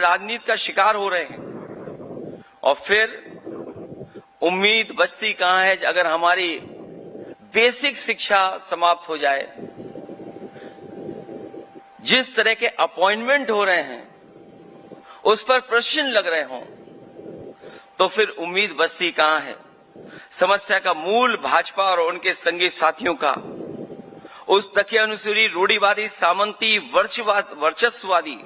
राजनीति का शिकार हो रहे हैं। और फिर उम्मीद बचती कहां है अगर हमारी बेसिक शिक्षा समाप्त हो जाए। जिस तरह के अपॉइंटमेंट हो रहे हैं उस पर प्रश्न लग रहे हों तो फिर उम्मीद बचती कहां है। समस्या का मूल भाजपा और उनके संगी साथियों का उस दखियानुसूरी रूढ़िवादी सामंती वर्चस्ववादी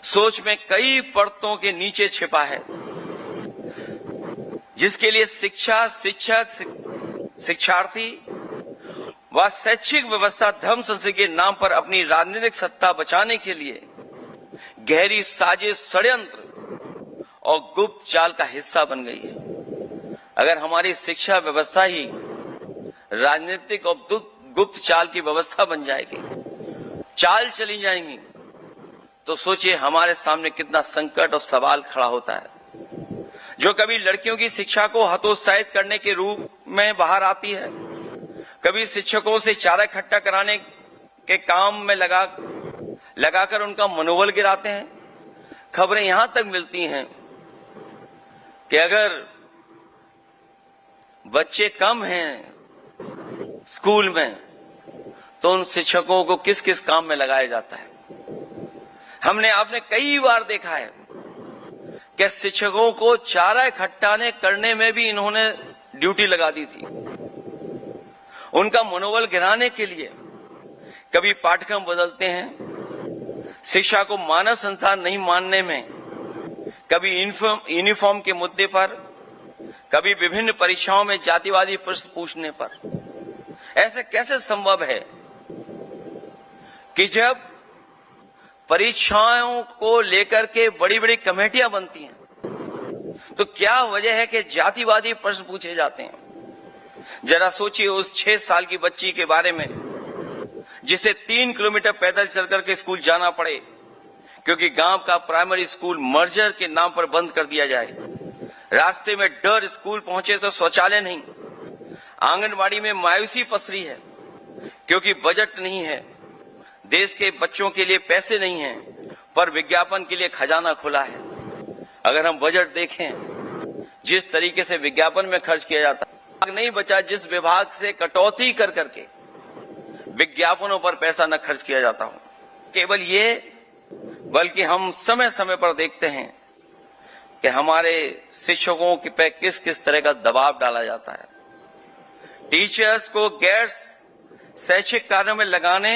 सोच में कई परतों के नीचे छिपा है, जिसके लिए शिक्षा, शिक्षक, शिक्षार्थी व शैक्षिक व्यवस्था धर्म संस्कृति के नाम पर अपनी राजनीतिक सत्ता बचाने के लिए गहरी साजिश, षड्यंत्र और गुप्त चाल का हिस्सा बन गई है। अगर हमारी शिक्षा व्यवस्था ही राजनीतिक और गुप्त चाल की व्यवस्था बन जाएगी, चाल चली जाएंगी, तो सोचिए हमारे सामने कितना संकट और सवाल खड़ा होता है। जो कभी लड़कियों की शिक्षा को हतोत्साहित करने के रूप में बाहर आती है, कभी शिक्षकों से चारा इकट्ठा कराने के काम में लगाकर उनका मनोबल गिराते हैं। खबरें यहां तक मिलती हैं कि अगर बच्चे कम हैं स्कूल में तो उन शिक्षकों को किस किस काम में लगाया जाता है। आपने कई बार देखा है कि शिक्षकों को चारा इकट्ठा करने में भी इन्होंने ड्यूटी लगा दी थी। उनका मनोबल गिराने के लिए कभी पाठ्यक्रम बदलते हैं, शिक्षा को मानव संसाधन नहीं मानने में, कभी यूनिफॉर्म के मुद्दे पर, कभी विभिन्न परीक्षाओं में जातिवादी प्रश्न पूछने पर। ऐसे कैसे संभव है कि जब परीक्षाओं को लेकर के बड़ी बड़ी कमेटियां बनती हैं तो क्या वजह है कि जातिवादी प्रश्न पूछे जाते हैं। जरा सोचिए उस 6 साल की बच्ची के बारे में जिसे 3 किलोमीटर पैदल चल करके स्कूल जाना पड़े क्योंकि गांव का प्राइमरी स्कूल मर्जर के नाम पर बंद कर दिया जाए। रास्ते में डर, स्कूल पहुंचे तो शौचालय नहीं। आंगनबाड़ी में मायूसी पसरी है क्योंकि बजट नहीं है, देश के बच्चों के लिए पैसे नहीं हैं, पर विज्ञापन के लिए खजाना खुला है। अगर हम बजट देखें, जिस तरीके से विज्ञापन में खर्च किया जाता है, नहीं बचा जिस विभाग से कटौती कर करके विज्ञापनों पर पैसा न खर्च किया जाता हो। केवल ये, बल्कि हम समय समय पर देखते हैं कि हमारे शिक्षकों पे किस किस तरह का दबाव डाला जाता है। टीचर्स को गैर शैक्षिक कार्यों में लगाने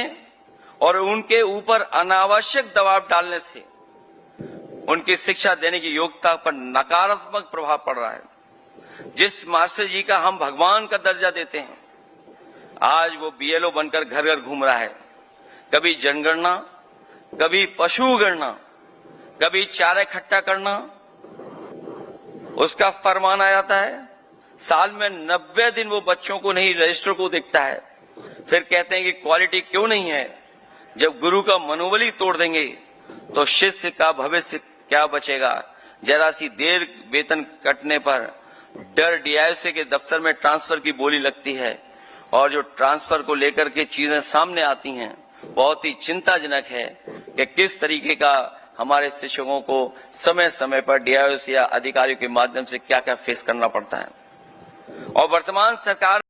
और उनके ऊपर अनावश्यक दबाव डालने से उनकी शिक्षा देने की योग्यता पर नकारात्मक प्रभाव पड़ रहा है। जिस मास्टर जी का हम भगवान का दर्जा देते हैं, आज वो बीएलओ बनकर घर घर घूम रहा है। कभी जनगणना, कभी पशु गणना, कभी चारा इकट्ठा करना उसका फरमान आ जाता है। साल में 90 दिन वो बच्चों को नहीं, रजिस्टर को देखता है। फिर कहते हैं कि क्वालिटी क्यों नहीं है। जब गुरु का मनोबल ही तोड़ देंगे तो शिष्य का भविष्य क्या बचेगा। जरा सी देर वेतन कटने पर डर डीआईओसी के दफ्तर में ट्रांसफर की बोली लगती है और जो ट्रांसफर को लेकर के चीजें सामने आती हैं, बहुत ही चिंताजनक है कि किस तरीके का हमारे शिक्षकों को समय समय पर डीआईओसी या अधिकारियों के माध्यम से क्या क्या फेस करना पड़ता है। और वर्तमान सरकार